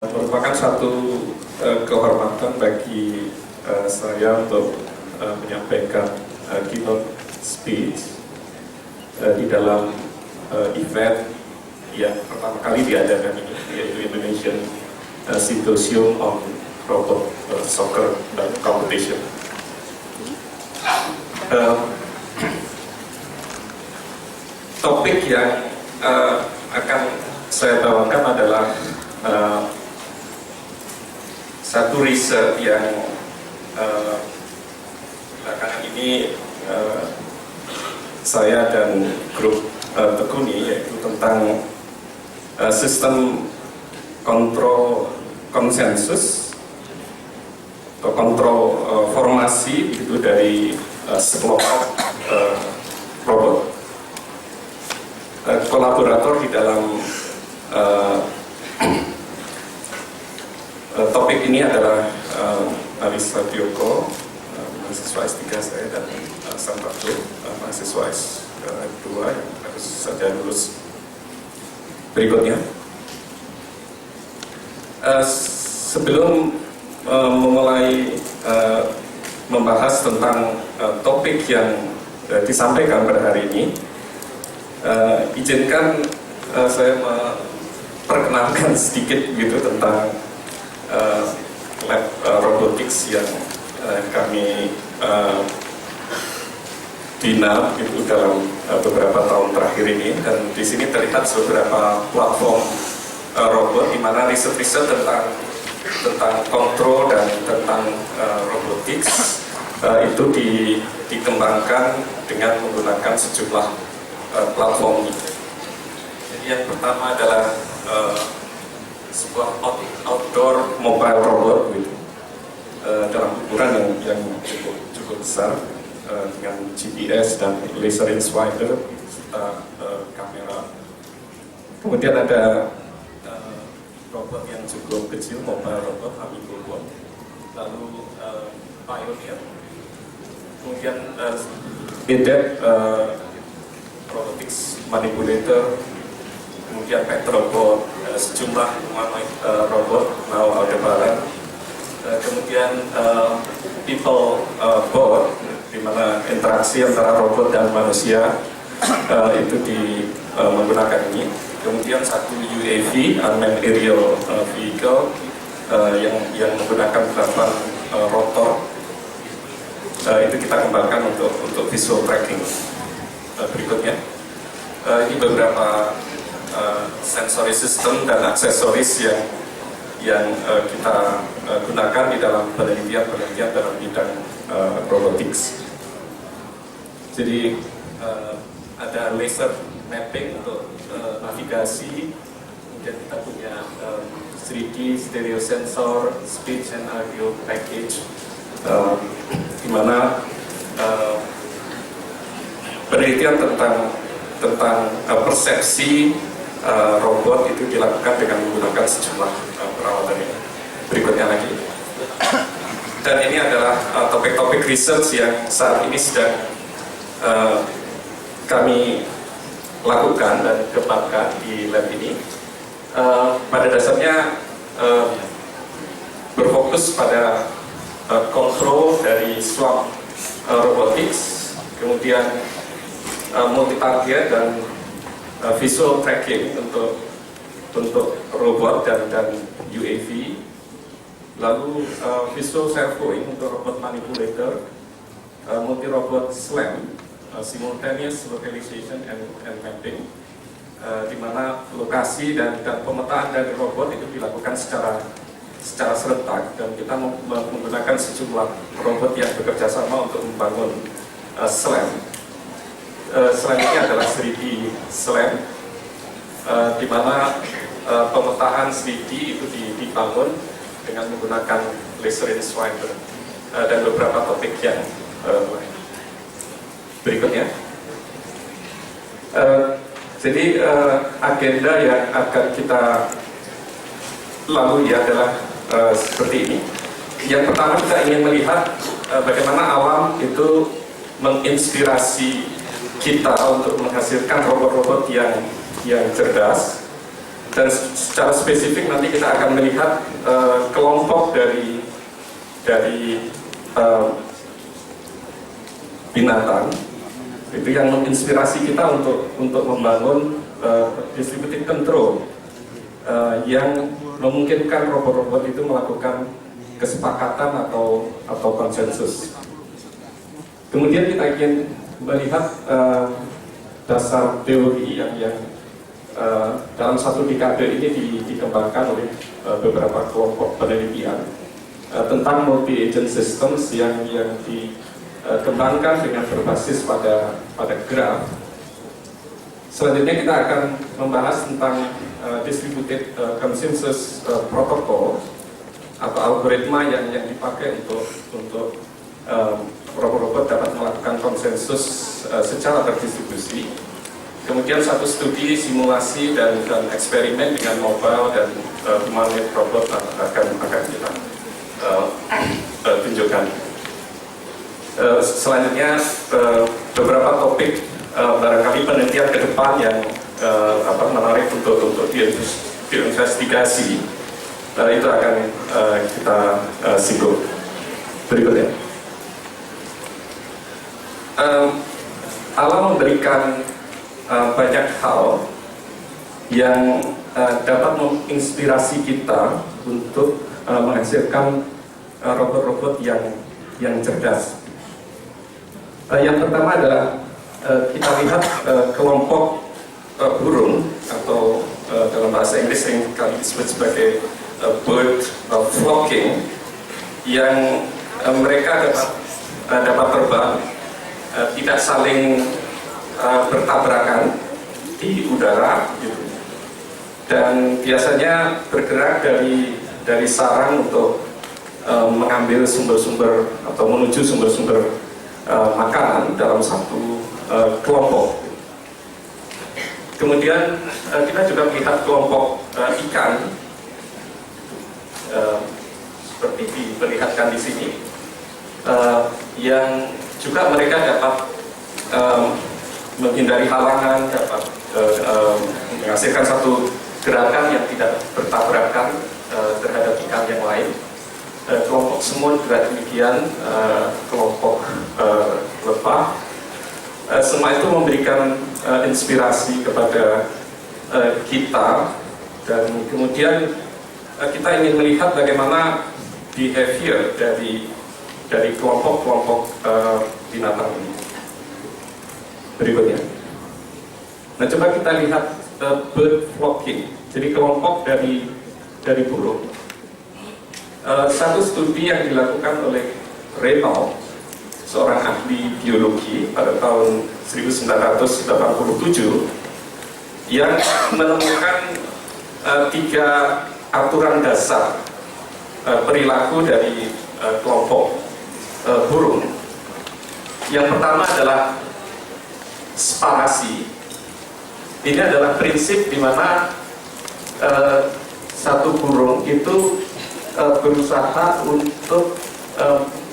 Merupakan satu kehormatan bagi saya untuk menyampaikan keynote speech di dalam event yang pertama kali diadakan ini, yaitu Indonesian Symposium on Robot Soccer Competition. Topik yang akan saya bawakan adalah satu riset yang belakangan ini saya dan grup tekuni, yaitu tentang sistem kontrol konsensus atau kontrol formasi itu dari sekelompok robot kolaborator di dalam topik ini adalah Arisa Dioko, mahasiswa S3 saya, dan Santato, mahasiswa S2 yang harus saja lulus berikutnya. Sebelum memulai membahas tentang topik yang disampaikan pada hari ini, izinkan saya memperkenalkan sedikit gitu tentang lab robotics yang kami bina itu dalam beberapa tahun terakhir ini. Dan di sini terlihat beberapa platform robot di mana riset-riset tentang kontrol dan tentang robotics itu dikembangkan dengan menggunakan sejumlah platform ini. Jadi yang pertama adalah sebuah outdoor mobile robot gitu, dalam ukuran yang cukup besar, dengan GPS dan laser insider serta kamera. Kemudian ada robot yang cukup kecil, mobile robot AmigoBot, lalu Pioneer, kemudian BDEP robotics manipulator, kemudian Petrobot, sejumlah robot Now Aldebaran, kemudian People Bot, di mana interaksi antara robot dan manusia itu menggunakan ini. Kemudian satu UAV, Unmanned Aerial Vehicle, yang menggunakan 8 rotor, itu kita kembangkan untuk visual tracking. Berikutnya, ini beberapa sensory system dan aksesoris yang kita gunakan di dalam penelitian dalam bidang robotics. Jadi ada laser mapping untuk navigasi, kemudian kita punya 3D stereo sensor, speech and audio package, di mana penelitian tentang persepsi robot itu dilakukan dengan menggunakan sejumlah peralatan ini. Berikutnya lagi. Dan ini adalah topik-topik research yang saat ini sedang kami lakukan dan kembangkan di lab ini. Pada dasarnya berfokus pada kontrol dari swarm robotics, kemudian multi-target dan visual tracking untuk robot dan UAV, lalu visual servoing untuk robot manipulator, multi-robot SLAM, simultaneous localization and mapping, di mana lokasi dan pemetaan dari robot itu dilakukan secara serentak, dan kita menggunakan sejumlah robot yang bekerja sama untuk membangun SLAM. SLAM ini adalah 3D SLAM, di mana pemetaan 3D itu dibangun dengan menggunakan laser insider dan beberapa topik yang lain. Berikutnya, jadi agenda yang akan kita lalui adalah seperti ini. Yang pertama, kita ingin melihat bagaimana alam itu menginspirasi kita untuk menghasilkan robot-robot yang cerdas, Dan secara spesifik nanti kita akan melihat kelompok dari binatang itu yang menginspirasi kita untuk membangun distributed control yang memungkinkan robot-robot itu melakukan kesepakatan atau konsensus. Kemudian kita ingin melihat dasar teori yang dalam satu dekade ini dikembangkan oleh beberapa kelompok penelitian tentang multi-agent systems yang dikembangkan dengan berbasis pada graf. Selanjutnya kita akan membahas tentang distributed consensus protocol atau algoritma yang dipakai untuk robot-robot dapat melakukan konsensus secara terdistribusi. Kemudian satu studi simulasi dan eksperimen dengan mobile dan humanoid robot akan kita tunjukkan. Selanjutnya beberapa topik barangkali penelitian ke depan yang menarik untuk diinvestigasi. Itu akan kita singgung berikutnya. Allah memberikan banyak hal yang dapat menginspirasi kita untuk menghasilkan robot-robot yang cerdas. Yang pertama adalah kita lihat kelompok burung atau dalam bahasa Inggris yang kali disebut sebagai bird flocking, yang mereka dapat terbang, tidak saling bertabrakan di udara, gitu. Dan biasanya bergerak dari sarang untuk mengambil sumber-sumber atau menuju sumber-sumber makanan dalam satu kelompok. Kemudian kita juga melihat kelompok ikan seperti diperlihatkan di sini, yang juga mereka dapat menghindari halangan, dapat menghasilkan satu gerakan yang tidak bertabrakan terhadap ikan yang lain. Kelompok semut juga demikian, kelompok lebah. Semua itu memberikan inspirasi kepada kita, dan kemudian kita ingin melihat bagaimana behavior dari kelompok-kelompok binatang ini. Berikutnya. Nah, coba kita lihat bird flocking. Jadi kelompok dari burung. Satu studi yang dilakukan oleh Reynolds, seorang ahli biologi pada tahun 1987, yang menemukan 3 aturan dasar perilaku dari kelompok burung. Yang pertama adalah sparasi. Ini adalah prinsip di mana satu burung itu berusaha untuk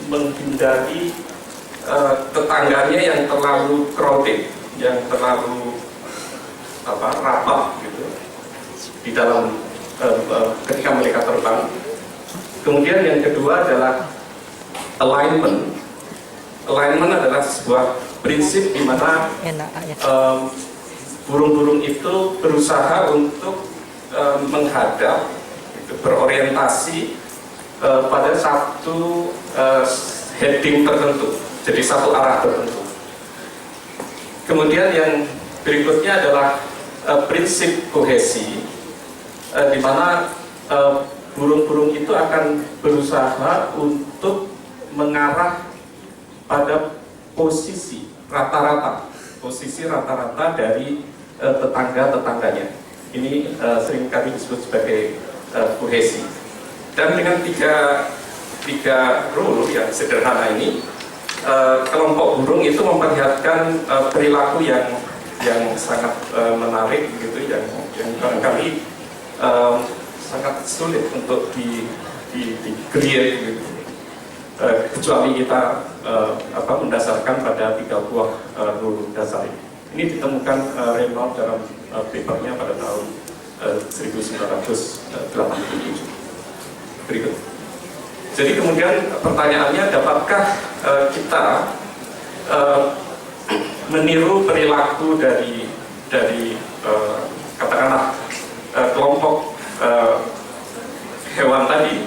menghindari tetangganya yang terlalu crowded, yang terlalu rapat gitu di dalam ketika mereka terbang. Kemudian yang kedua adalah alignment. Alignment adalah sebuah prinsip di mana burung-burung itu berusaha untuk menghadap, berorientasi pada satu heading tertentu, jadi satu arah tertentu. Kemudian yang berikutnya adalah prinsip kohesi, di mana burung-burung itu akan berusaha untuk mengarah pada posisi rata-rata dari tetangga-tetangganya. Ini seringkali disebut sebagai kohesi. Dan dengan tiga rule yang sederhana ini, kelompok burung itu memperlihatkan perilaku yang sangat menarik, gitu, yang barangkali sangat sulit untuk di-create, gitu. Kecuali kita mendasarkan pada 3 buah rule dasar ini. Ini ditemukan Reynolds dalam papernya pada tahun 1987. Berikut. Jadi kemudian pertanyaannya, dapatkah kita meniru perilaku dari katakanlah kelompok hewan tadi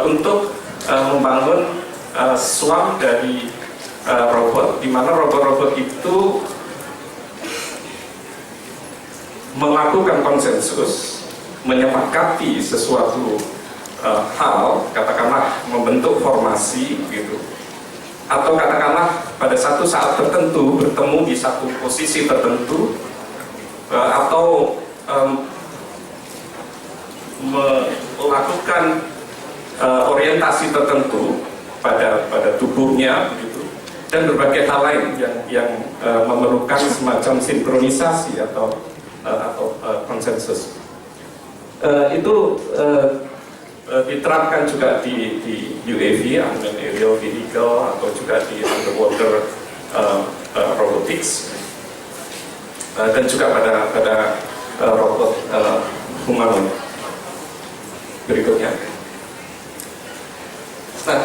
untuk membangun swarm dari robot, di mana robot-robot itu melakukan konsensus, menyepakati sesuatu hal, katakanlah membentuk formasi gitu, atau katakanlah pada satu saat tertentu bertemu di satu posisi tertentu, atau melakukan orientasi tertentu pada tubuhnya begitu, dan berbagai hal lain yang memerlukan semacam sinkronisasi atau konsensus. Itu diterapkan juga di UAV, Unmanned Aerial Vehicle, atau juga di underwater robotics, dan juga pada robot humanoid. Berikutnya. Nah,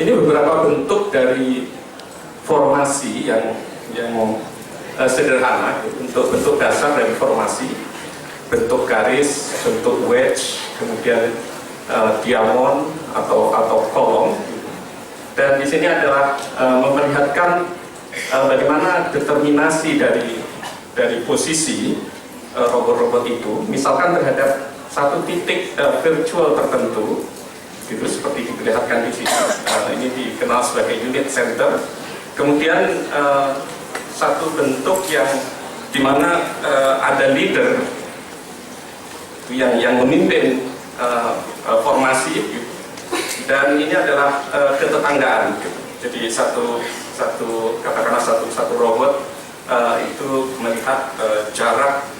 ini beberapa bentuk dari formasi yang sederhana, untuk bentuk dasar dari formasi, bentuk garis, bentuk wedge, kemudian diamond atau kolom. Dan di sini adalah memperlihatkan bagaimana determinasi dari posisi robot-robot itu, misalkan terhadap satu titik virtual tertentu, gitu seperti diperlihatkan di sini. Ini dikenal sebagai unit center. Kemudian satu bentuk yang dimana ada leader yang memimpin formasi, gitu. Dan ini adalah ketetanggaan, gitu. Jadi katakanlah satu robot itu melihat jarak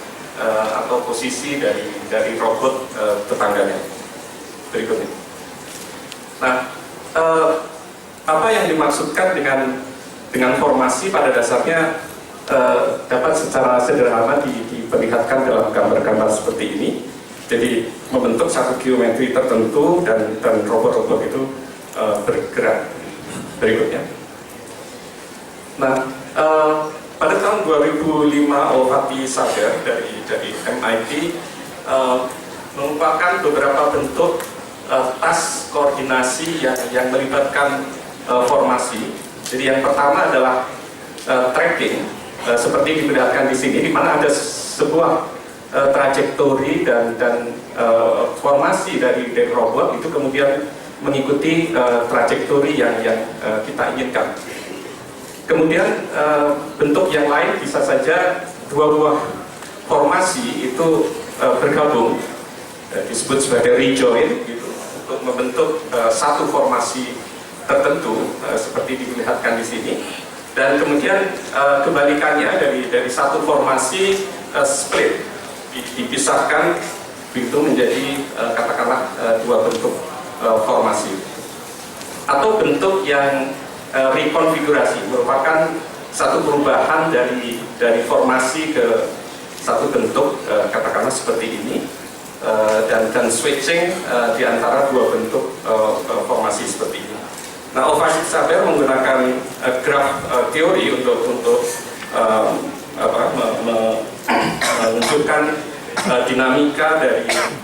atau posisi dari robot tetangganya. Berikutnya. Nah, apa yang dimaksudkan dengan formasi pada dasarnya dapat secara sederhana diperlihatkan dalam gambar-gambar seperti ini. Jadi membentuk satu geometri tertentu dan robot-robot itu bergerak. Berikutnya. Nah, pada tahun 2005 Olfati Sager dari MIT mengumpulkan beberapa bentuk tas koordinasi yang melibatkan formasi. Jadi yang pertama adalah tracking, seperti diperlihatkan di sini, di mana ada sebuah trajektori dan formasi dari robot itu kemudian mengikuti trajektori yang kita inginkan. Kemudian bentuk yang lain bisa saja dua buah formasi itu bergabung, disebut sebagai rejoin, gitu, untuk membentuk satu formasi tertentu, seperti diperlihatkan di sini. Dan kemudian kebalikannya, dari satu formasi split, dipisahkan itu menjadi katakanlah dua bentuk formasi, atau bentuk yang rekonfigurasi, merupakan satu perubahan dari formasi ke satu bentuk, katakanlah seperti ini, dan switching di antara dua bentuk formasi seperti ini. Nah, Olfati Sager menggunakan graph teori untuk menunjukkan dinamika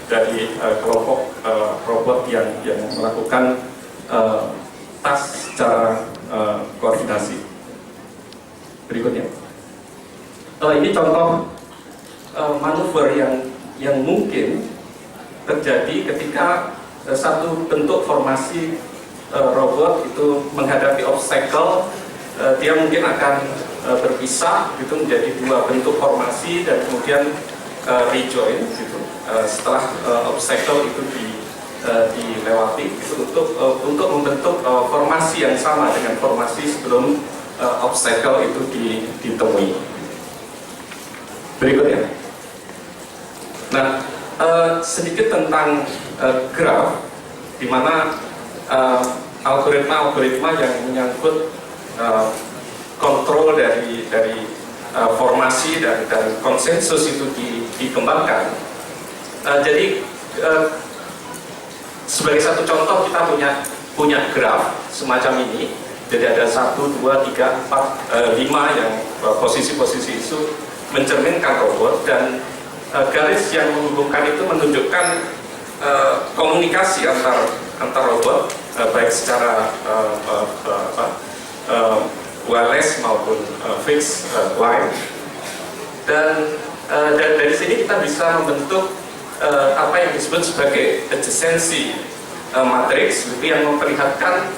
dari kelompok robot yang melakukan tas secara koordinasi. Berikutnya, ini contoh manuver yang mungkin terjadi ketika satu bentuk formasi robot itu menghadapi obstacle. Dia mungkin akan berpisah, gitu, menjadi dua bentuk formasi dan kemudian rejoin, gitu, setelah obstacle itu dilewati, gitu, untuk membentuk formasi yang sama dengan formasi sebelum obstacle itu ditemui. Berikutnya. Nah, sedikit tentang graph, di mana algoritma yang menyangkut kontrol dari formasi dan konsensus itu dikembangkan. Jadi sebagai satu contoh kita punya graf semacam ini. Jadi ada 1, 2, 3, 4, 5 yang posisi-posisi itu mencerminkan robot, dan garis yang menghubungkan itu menunjukkan komunikasi antar robot, baik secara wireless maupun fixed line. Dan dari sini kita bisa membentuk apa yang disebut sebagai adjacency matrix, yang memperlihatkan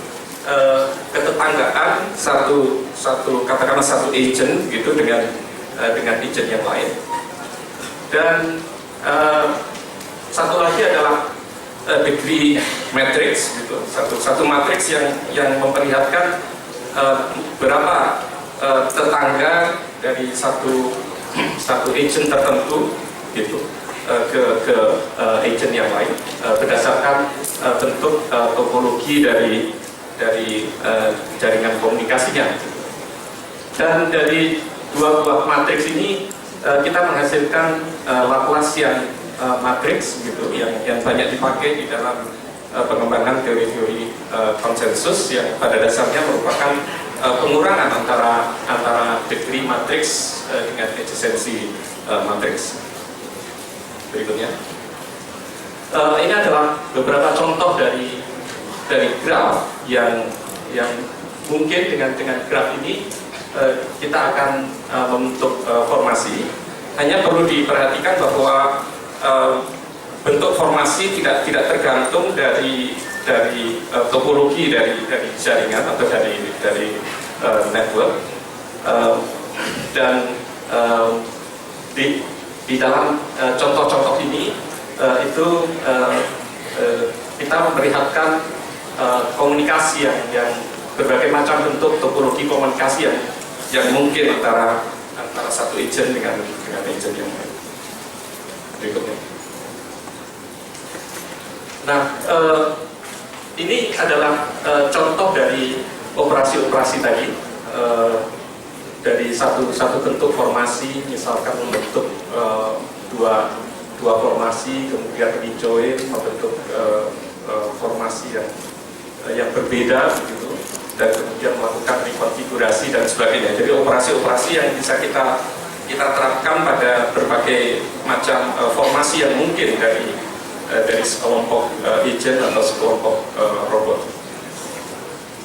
ketetanggaan katakanlah satu agent gitu dengan agent yang lain. Dan satu lagi adalah degree matrix gitu, satu matriks yang memperlihatkan berapa tetangga dari satu agent tertentu gitu ke agent yang lain berdasarkan bentuk topologi dari jaringan komunikasinya. Dan dari dua buah matriks ini kita menghasilkan Laplacian matrix gitu, yang banyak dipakai di dalam pengembangan teori-teori konsensus, yang pada dasarnya merupakan pengurangan antara degree matrix dengan adjacency matrix. Berikutnya, ini adalah beberapa contoh dari graf yang mungkin dengan graf ini kita akan membentuk formasi. Hanya perlu diperhatikan bahwa bentuk formasi tidak tergantung dari topologi dari jaringan atau dari network, dan di dalam contoh-contoh ini itu kita memperlihatkan komunikasi yang berbagai macam bentuk topologi komunikasi yang mungkin antara satu agent dengan agent yang lain. Berikutnya. Nah, ini adalah contoh dari operasi-operasi tadi, dari satu bentuk formasi, misalkan membentuk dua formasi, kemudian rejoin membentuk formasi yang berbeda begitu, dan kemudian melakukan rekonfigurasi dan sebagainya. Jadi operasi-operasi yang bisa kita terapkan pada berbagai macam formasi yang mungkin dari sekelompok agent atau sekelompok robot.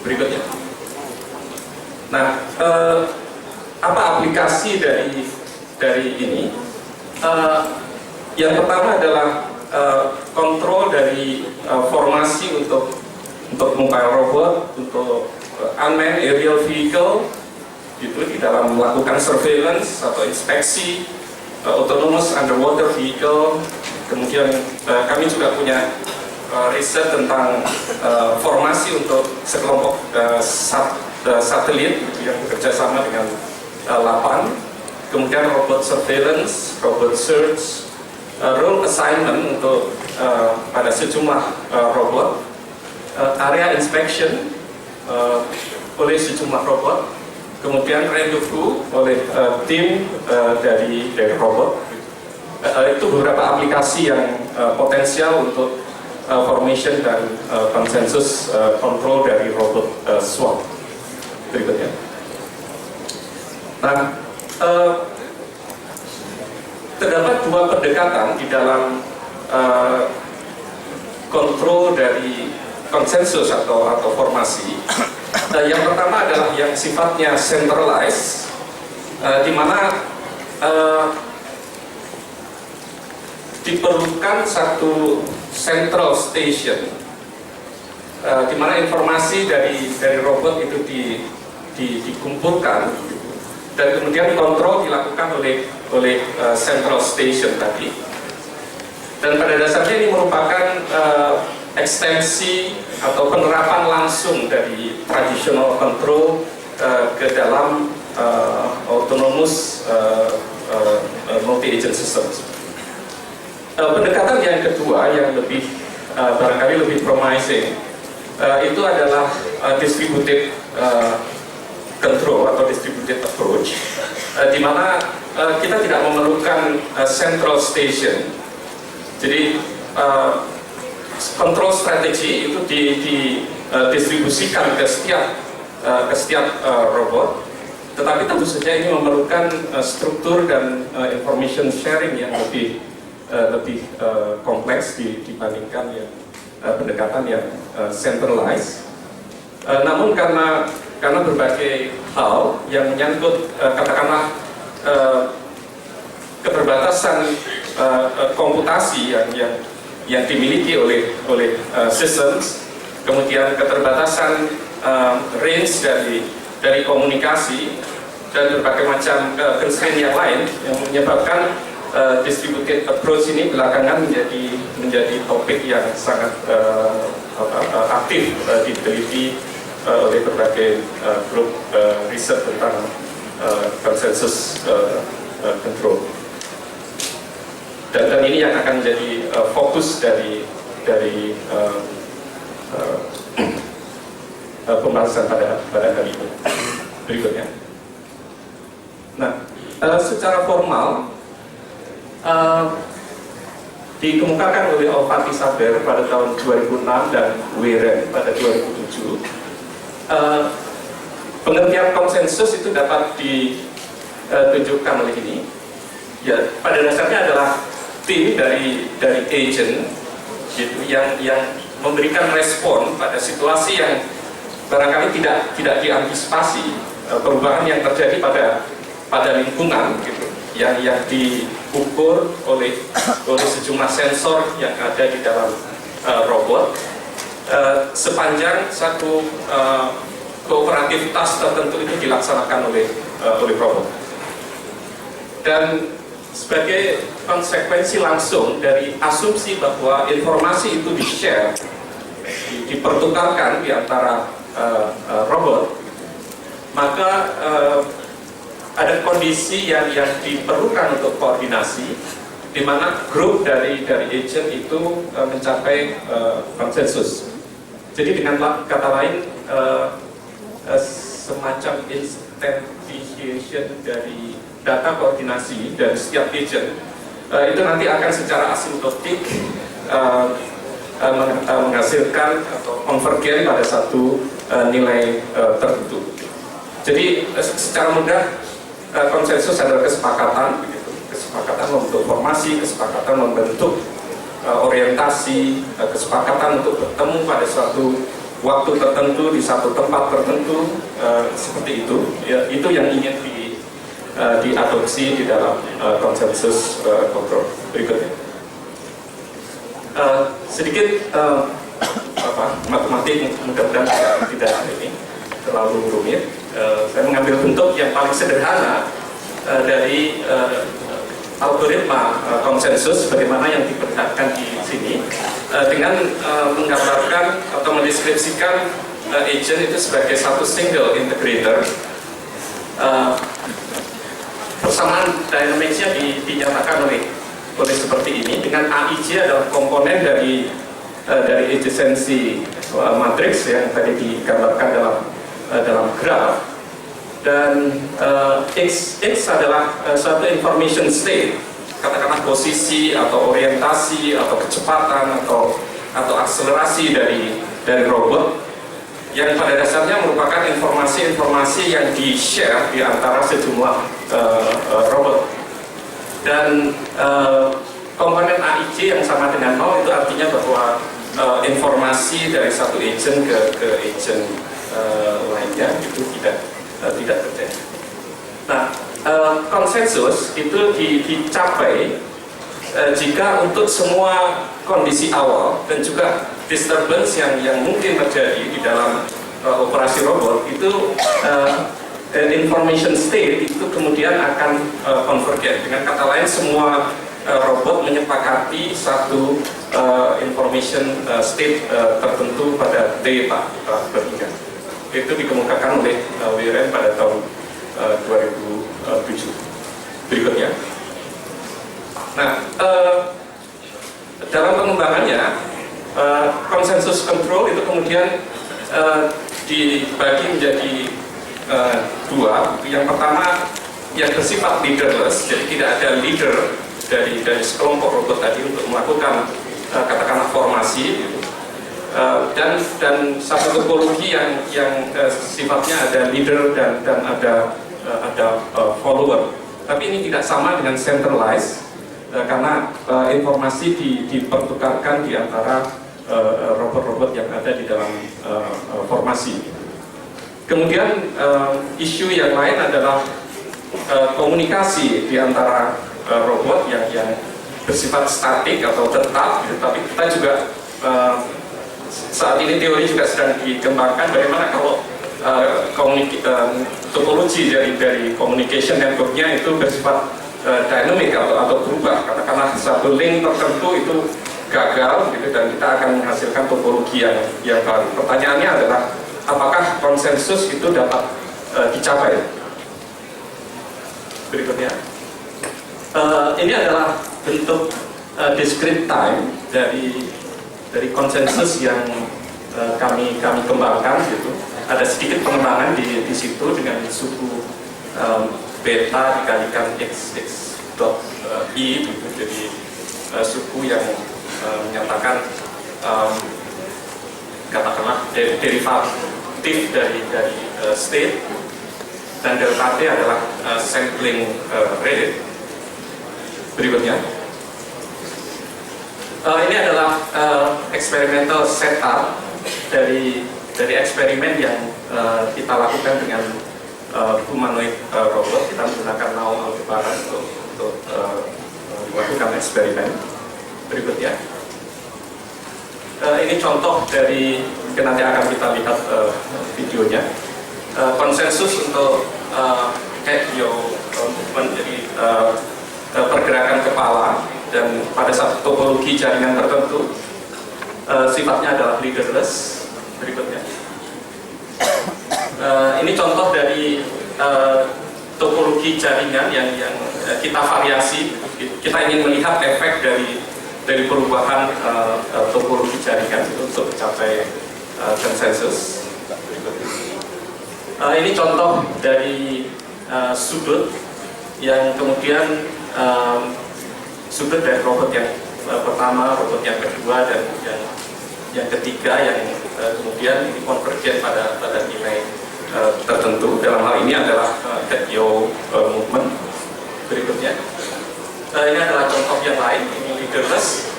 Berikutnya. Nah, apa aplikasi dari ini? Yang pertama adalah kontrol dari formasi untuk mobile robot, untuk unmanned aerial vehicle, gitu, di dalam melakukan surveillance atau inspeksi, autonomous underwater vehicle. Kemudian kami juga punya riset tentang formasi untuk sekelompok satelit yang bekerja sama dengan LAPAN. Kemudian robot surveillance, robot search, role assignment untuk pada sejumlah robot, area inspection oleh sejumlah robot, kemudian rendezvous oleh tim dari robot. Itu beberapa aplikasi yang potensial untuk formation dan konsensus control dari robot SWAT. Berikutnya. Nah, terdapat dua pendekatan di dalam kontrol dari konsensus atau formasi. Yang pertama adalah yang sifatnya centralized, di mana diperlukan satu central station, di mana informasi dari robot itu dikumpulkan, dan kemudian kontrol dilakukan oleh central station tadi. Dan pada dasarnya ini merupakan ekstensi atau penerapan langsung dari traditional control ke dalam autonomous multi-agent systems. Pendekatan yang kedua yang barangkali lebih promising itu adalah distributed control atau distributed approach, di mana kita tidak memerlukan central station. Jadi control strategy itu didistribusikan ke setiap robot, tetapi tentu saja ini memerlukan struktur dan information sharing yang lebih kompleks dibandingkan yang pendekatan yang centralized. Namun karena berbagai hal yang menyangkut katakanlah keterbatasan komputasi yang dimiliki oleh systems, kemudian keterbatasan range dari komunikasi dan berbagai macam constraint yang lain yang menyebabkan distributed approach ini belakangan menjadi topik yang sangat aktif diteliti oleh berbagai grup riset tentang konsensus control. Dan ini yang akan menjadi fokus dari pembahasan pada hari ini. Berikutnya. Nah, secara formal dikemukakan oleh Alfati Saber pada tahun 2006 dan Weren pada 2007. Pengertian konsensus itu dapat ditunjukkan oleh ini. Ya, pada dasarnya adalah tim dari agent gitu, yang memberikan respon pada situasi yang barangkali tidak diantisipasi, perubahan yang terjadi pada lingkungan gitu, yang diukur oleh sejumlah sensor yang ada di dalam robot sepanjang satu kooperativitas tertentu itu dilaksanakan oleh robot. Dan sebagai konsekuensi langsung dari asumsi bahwa informasi itu di-share, dipertukarkan di antara robot, maka ada kondisi yang diperlukan untuk koordinasi, di mana grup dari agent itu mencapai konsensus. Jadi dengan kata lain, semacam instantiation dari data koordinasi dari setiap agent itu nanti akan secara asimptotik menghasilkan atau konvergen pada satu nilai tertentu. Jadi secara mudah konsensus adalah kesepakatan, begitu. Kesepakatan membentuk formasi, kesepakatan membentuk orientasi, kesepakatan untuk bertemu pada suatu waktu tertentu di satu tempat tertentu, seperti itu. Ya, itu yang ingin diadopsi di dalam konsensus kontrol. Berikutnya, sedikit matematik, mudah-mudahan tidak ini terlalu rumit. Saya mengambil bentuk yang paling sederhana dari algoritma konsensus, bagaimana yang diperlihatkan di sini, dengan menggambarkan atau mendeskripsikan agent itu sebagai satu single integrator. Persamaan dynamicsnya dinyatakan oleh seperti ini, dengan AIJ adalah komponen dari adjacency matrix yang tadi digambarkan dalam graf, dan X adalah suatu information state, katakanlah posisi atau orientasi atau kecepatan atau akselerasi dari robot, yang pada dasarnya merupakan informasi-informasi yang di-share di antara sejumlah robot. Dan komponen AIJ yang sama dengan 0 itu artinya bahwa informasi dari satu agent ke agent lainnya itu tidak terjadi. Nah, konsensus itu dicapai jika untuk semua kondisi awal dan juga disturbance yang mungkin terjadi di dalam operasi robot itu information state itu kemudian akan convergent. Dengan kata lain, semua robot menyepakati satu information state tertentu pada T bertiga. Itu dikemukakan oleh Weren pada tahun 2007. Berikutnya. Nah, dalam pengembangannya konsensus control itu kemudian dibagi menjadi dua. Yang pertama yang bersifat leaderless, jadi tidak ada leader dari sekelompok robot tadi untuk melakukan katakanlah formasi gitu. Dan satu topologi yang sifatnya ada leader dan ada follower. Tapi ini tidak sama dengan centralized karena informasi dipertukarkan di antara robot-robot yang ada di dalam formasi. Kemudian isu yang lain adalah komunikasi di antara robot yang bersifat statik atau tetap, gitu. Tapi kita juga saat ini teori juga sedang dikembangkan bagaimana kalau topologi dari communication networknya itu bersifat dynamic atau berubah. Katakanlah satu link tertentu itu gagal, gitu, dan kita akan menghasilkan topologi yang baru. Pertanyaannya adalah apakah konsensus itu dapat dicapai? Berikutnya, ini adalah bentuk discrete time dari konsensus yang kami kembangkan, gitu. Ada sedikit pengembangan di situ dengan suku beta dikalikan x dot i, gitu. Jadi suku yang menyatakan katakanlah derivatif dari state, dan delta t adalah sampling rate. Berikutnya, ini adalah experimental setup dari eksperimen yang kita lakukan dengan humanoid robot. Kita menggunakan Naum Aldebaran untuk melakukan eksperimen. Berikutnya, ini contoh dari, mungkin nanti akan kita lihat videonya, konsensus untuk movement, jadi pergerakan kepala, dan pada satu topologi jaringan tertentu sifatnya adalah leaderless. Berikutnya, ini contoh dari topologi jaringan yang kita variasi. Kita ingin melihat efek dari perubahan topologi jaringan untuk mencapai konsensus. Ini contoh dari sudut yang kemudian sudut dari robot yang pertama, robot yang kedua, dan yang ketiga yang kemudian konvergen pada nilai tertentu. Dalam hal ini adalah head yaw movement. Berikutnya, ini adalah contoh yang lain, ini leaderless,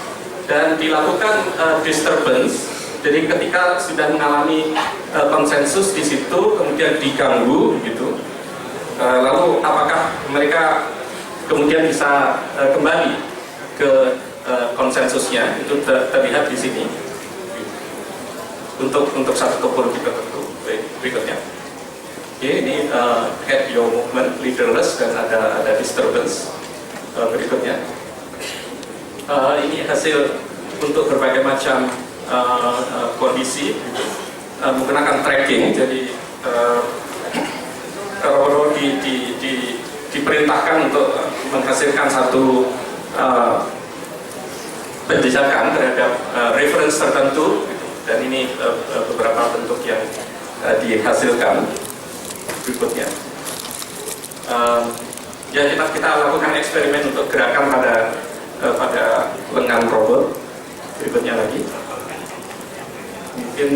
dan dilakukan disturbance. Jadi ketika sudah mengalami konsensus di situ, kemudian diganggu, gitu. Lalu apakah mereka kemudian bisa kembali ke konsensusnya? Itu terlihat di sini untuk satu topologi tertentu. Berikutnya, ini head yaw movement, leaderless, dan ada disturbance. Berikutnya, ini hasil untuk berbagai macam kondisi, menggunakan tracking. Jadi robot diperintahkan untuk menghasilkan satu penjejakan terhadap reference tertentu, gitu. Dan ini beberapa bentuk yang dihasilkan. Berikutnya, ya kita lakukan eksperimen untuk gerakan pada lengan robot. Berikutnya lagi, mungkin